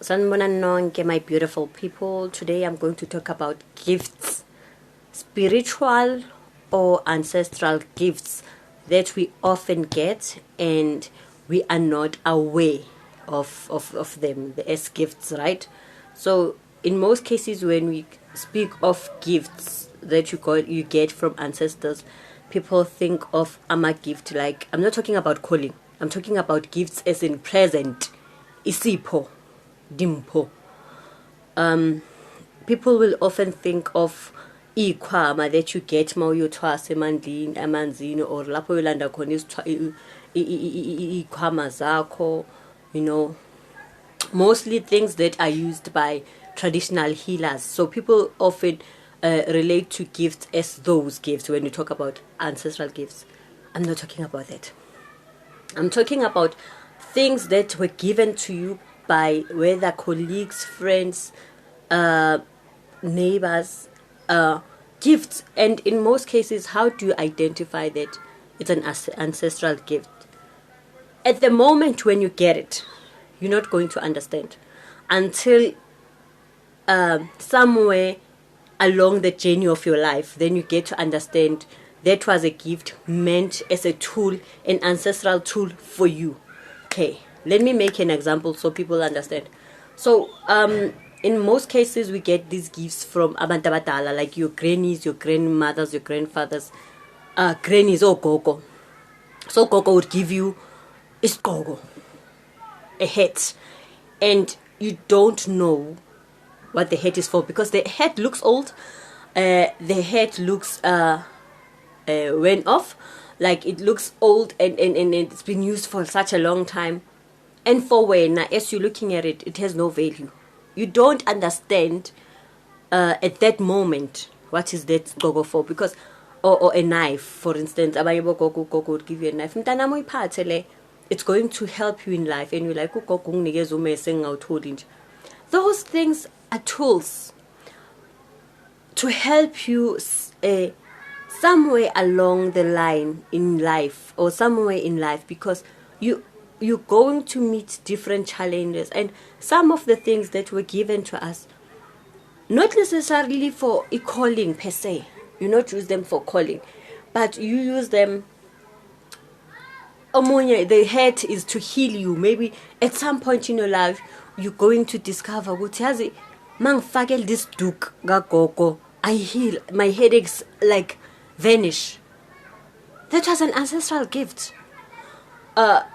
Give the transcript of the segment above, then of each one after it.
Sanibona nonke, my beautiful people. Today I'm going to talk about gifts, spiritual or ancestral gifts that we often get and we are not aware of them as gifts, right? So in most cases when we speak of gifts that you get from ancestors, people think of ama gift, like I'm not talking about calling. I'm talking about gifts as in present, isipho, dimpho. People will often think of ikhwama that you get ma uyothwasa emanzini or lapho uyolanda khona ikhwama zakho, you know, mostly things that are used by traditional healers. So people often relate to gifts as those gifts when you talk about ancestral gifts. I'm not talking about that. I'm talking about things that were given to you by whether colleagues, friends, neighbors, gifts. And in most cases, how do you identify that it's an ancestral gift? At the moment when you get it, you're not going to understand until somewhere along the journey of your life. Then you get to understand that was a gift meant as a tool, an ancestral tool for you. Okay, let me make an example so people understand. So in most cases we get these gifts from abantu abadala, like your grannies, your grandmothers, your grandfathers, grannies or gogo. So gogo would give you isigqoko, a hat, and you don't know what the hat is for because the hat looks old, the hat looks went off, like it looks old and it's been used for such a long time, and for when as you're looking at it, it has no value. You don't understand at that moment what is that gogo for, because or a knife, for instance. Abanye gogo would give you a knife, mntanami uyiphathe le, it's going to help you in life, and you're like, ugogo unginikeza umese ngawutholi nje. Those things are tools to help you somewhere along the line in life, or somewhere in life, because you're going to meet different challenges, and some of the things that were given to us, not necessarily for a calling per se, you not use them for calling, but you use them. The head is to heal you. Maybe at some point in your life you're going to discover ukuthi yazi mangifake this duke gagogo, I heal, my headaches like vanish. That was an ancestral gift. Yazi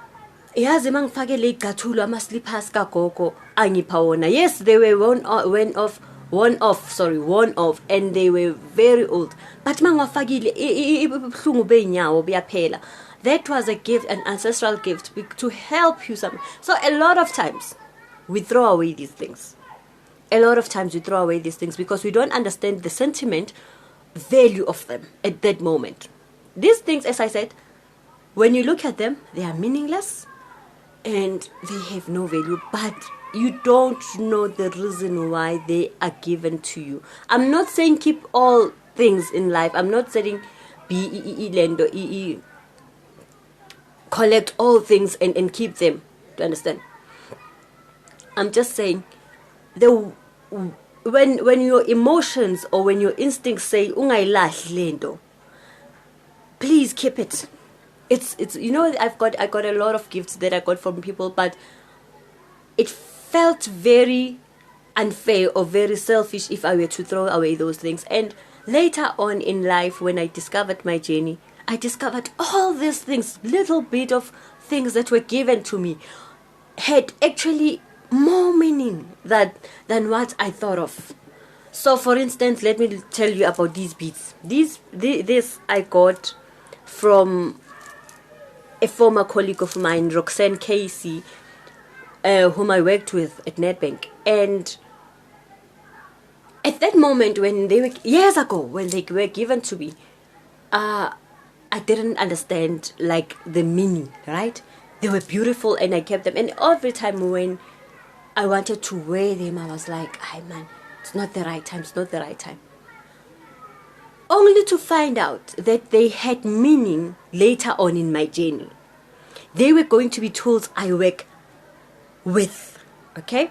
mangifake le gathulo ama slippers kagogo angipha wona. Yes, they were worn off, and they were very old, but mangwafakile ibhlungu beinyawo buyaphela. That was a gift, an ancestral gift to help you some. So a lot of times we throw away these things. Because we don't understand the sentiment value of them at that moment. These things, as I said, when you look at them, they are meaningless and they have no value, but you don't know the reason why they are given to you. I'm not saying keep all things in life. I'm not saying lendo collect all things and keep them. Do you understand? I'm just saying when your emotions or when your instincts say ungayilahli lento, please keep it. It's you know, I got a lot of gifts that I got from people, but it felt very unfair or very selfish if I were to throw away those things. And later on in life, when I discovered my journey, I discovered all these things, little bit of things that were given to me, had actually more meaning than what I thought of. So for instance, let me tell you about these beads. This I got from a former colleague of mine, Roxanne Casey, whom I worked with at Nedbank. And at that moment, when they were years ago, when they were given to me, I didn't understand like the meaning, right? They were beautiful and I kept them. And every time when I wanted to wear them, I was like, "Ay man, it's not the right time. Only to find out that they had meaning later on in my journey. They were going to be tools I work with, okay?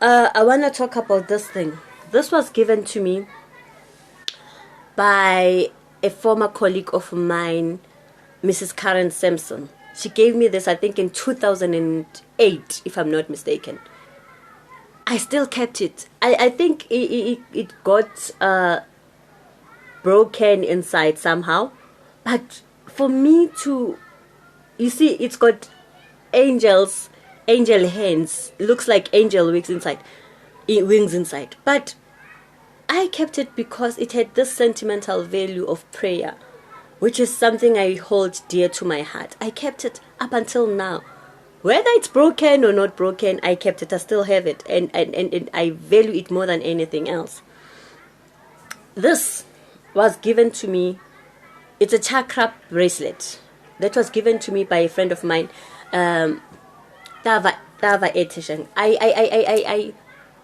I want to talk about this thing. This was given to me by a former colleague of mine, Mrs. Karen Sampson. She gave me this, I think, in 2008, if I'm not mistaken. I still kept it. I think it got broken inside somehow. But for me to, you see, it's got angel hands. Looks like angel wings inside. But I kept it because it had this sentimental value of prayer, which is something I hold dear to my heart. I kept it up until now. Whether it's broken or not broken, I kept it. I still have it. And I value it more than anything else. This was given to me. It's a chakra bracelet that was given to me by a friend of mine, Tava Etishang. I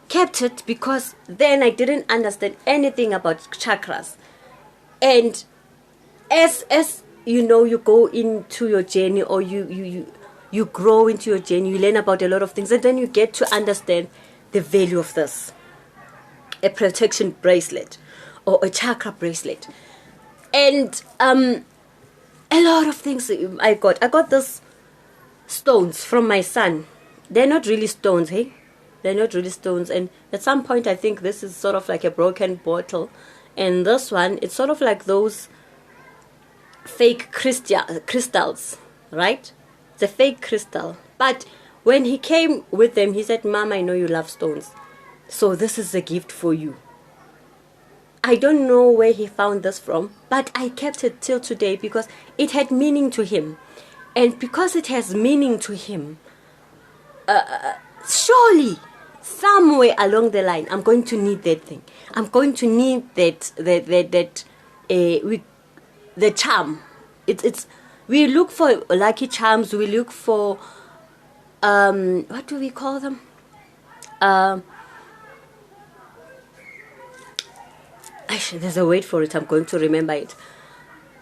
kept it because then I didn't understand anything about chakras. And as you know, you go into your journey, or you grow into your journey, you learn about a lot of things, and then you get to understand the value of this. A protection bracelet or a chakra bracelet. And a lot of things I got this stones from my son. They're not really stones, hey? They're not really stones. And at some point I think this is sort of like a broken bottle. And this one, it's sort of like those fake crystals, right? It's a fake crystal. But when he came with them, he said, "Mom, I know you love stones, so this is a gift for you." I don't know where he found this from, but I kept it till today because it had meaning to him. And because it has meaning to him, surely somewhere along the line I'm going to need that thing. I'm going to need the charm. It's we look for lucky charms, we look for what do we call them? Actually, there's a word for it, I'm going to remember it.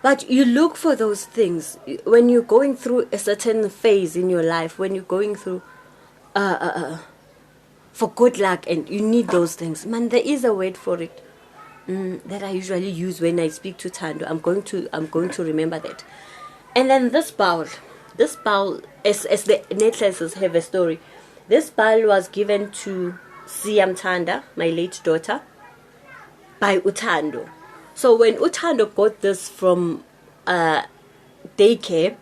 But you look for those things when you're going through a certain phase in your life, when you're going through for good luck, and you need those things. Man, there is a word for it that I usually use when I speak to Tando. I'm going to remember that. And then this bowl, as the necklaces have a story. This bowl was given to Siam Tanda, my late daughter, by Utando. So when Utando got this from daycare,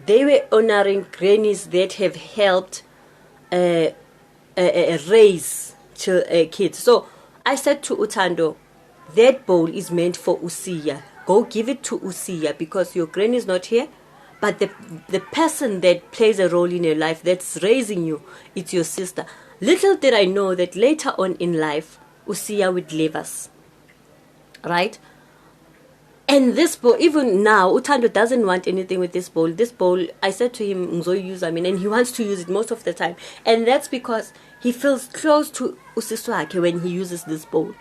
they were honoring grannies that have helped raise kids. So I said to Utando, that bowl is meant for Usia. Go give it to Usia because your granny is not here, but the person that plays a role in your life, that's raising you, it's your sister. Little did I know that later on in life, Usia would leave us. Right? And this bowl, even now, Utando doesn't want anything with this bowl. This bowl, I said to him, Mzo use, and he wants to use it most of the time. And that's because he feels close to Usiswake when he uses this bowl.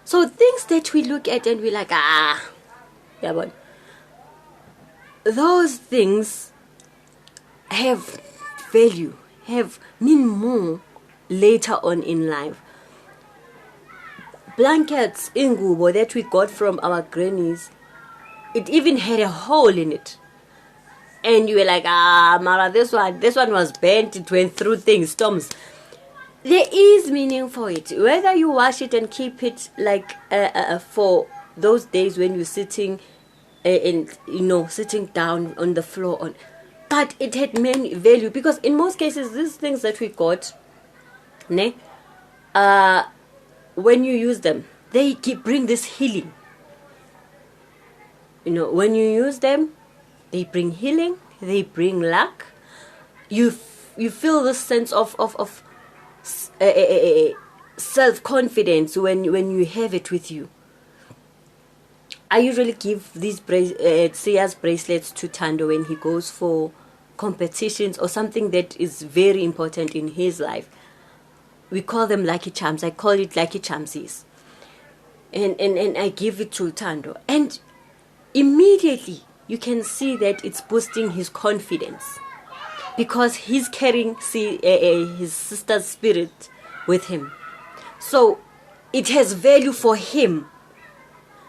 So things that we look at and we're like, yeah, but those things have value, mean more later on in life. Blankets, ingubo that we got from our grannies, it even had a hole in it. And you were like, Mara, this one was bent, it went through things, storms. There is meaning for it. Whether you wash it and keep it like for those days when you're sitting sitting down on the floor. But it had many value because in most cases, these things that we got, when you use them, they bring this healing. When you use them, they bring healing, they bring luck. You feel this sense of self-confidence when you have it with you. I usually give these Sia's bracelets to Tando when he goes for competitions or something that is very important in his life. We call them lucky charms. I call it lucky charmsies. And I give it to Tando. And immediately you can see that it's boosting his confidence. Because he's carrying his sister's spirit with him. So it has value for him.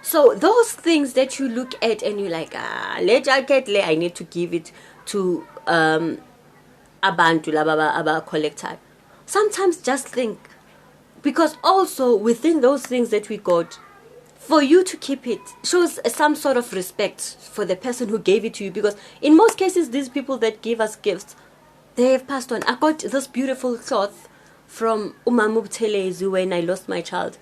So those things that you look at and you're like, le jacket le, I need to give it to abantu laba aba collector. Sometimes just think, because also within those things that we got, for you to keep it shows some sort of respect for the person who gave it to you, because in most cases these people that give us gifts, they have passed on. I got this beautiful cloth from Umamu Buthelezi when I lost my child.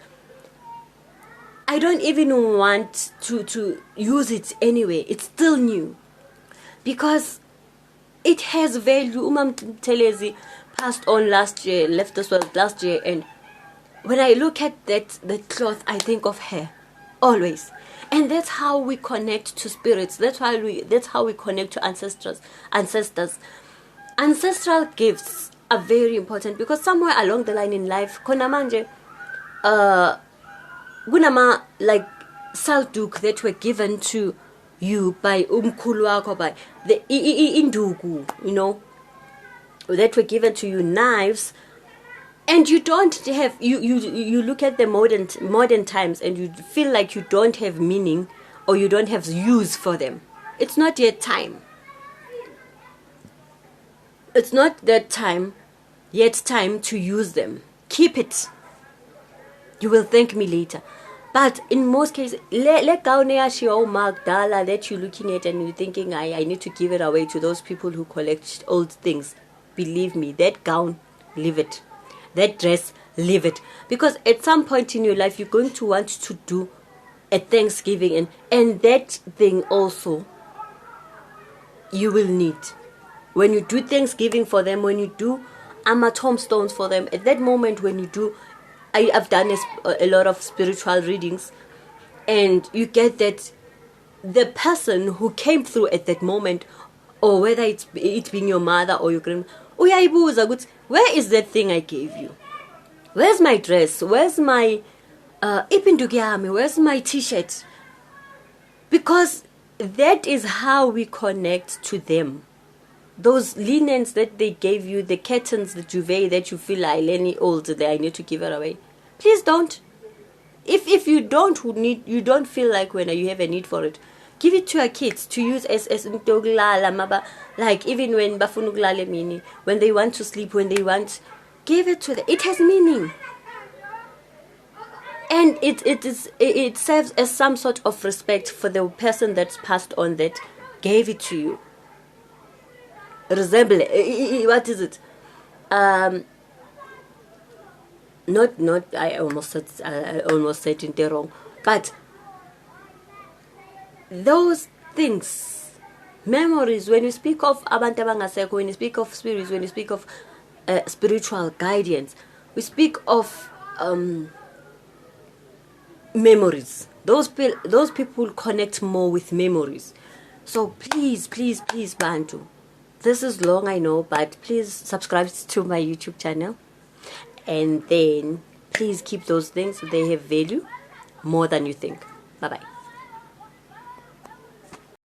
I don't even want to use it anyway. It's still new because it has value. Umamu Buthelezi passed on last year, left this world last year, and when I look at that cloth, I think of her always. And that's how we connect to spirits. That's how we connect to ancestors. Ancestral gifts are very important because somewhere along the line in life, khona manje kunama like salduk that were given to you by umkhulu wakho, by the induku, you know, that were given to you, knives, and you don't have, you look at the modern times and you feel like you don't have meaning or you don't have use for them. It's not yet time. It's not that time yet time to use them. Keep it. You will thank me later. But in most cases, let gaune yashiwa magdala that you're looking at and you're thinking, I need to give it away to those people who collect old things. Believe me, that gown, leave it. That dress, leave it. Because at some point in your life, you're going to want to do a Thanksgiving, and that thing also you will need. When you do Thanksgiving for them, when you do tombstones for them, at that moment when you do, I've done a lot of spiritual readings, and you get that the person who came through at that moment, or whether it's being your mother or your grandmother, where is that thing I gave you? Where's my dress? Where's my where's my t-shirt? Because that is how we connect to them. Those linens that they gave you, the curtains, the duvet that you feel like any old there, I need to give it away. Please don't. If you don't need, you don't feel like when you have a need for it, give it to your kids to use as like even when bafunuglale mini, when they want to sleep, when they want, give it to them. It has meaning. And it serves as some sort of respect for the person that's passed on, that gave it to you. Resemble, what is it? Not. I almost said it wrong. But those things, memories. When you speak of abantu abangasekho, when you speak of spirits, when you speak of spiritual guidance, we speak of memories. Those people connect more with memories. So please, Bantu. This is long, I know, but please subscribe to my YouTube channel. And then please keep those things. They have value more than you think. Bye-bye.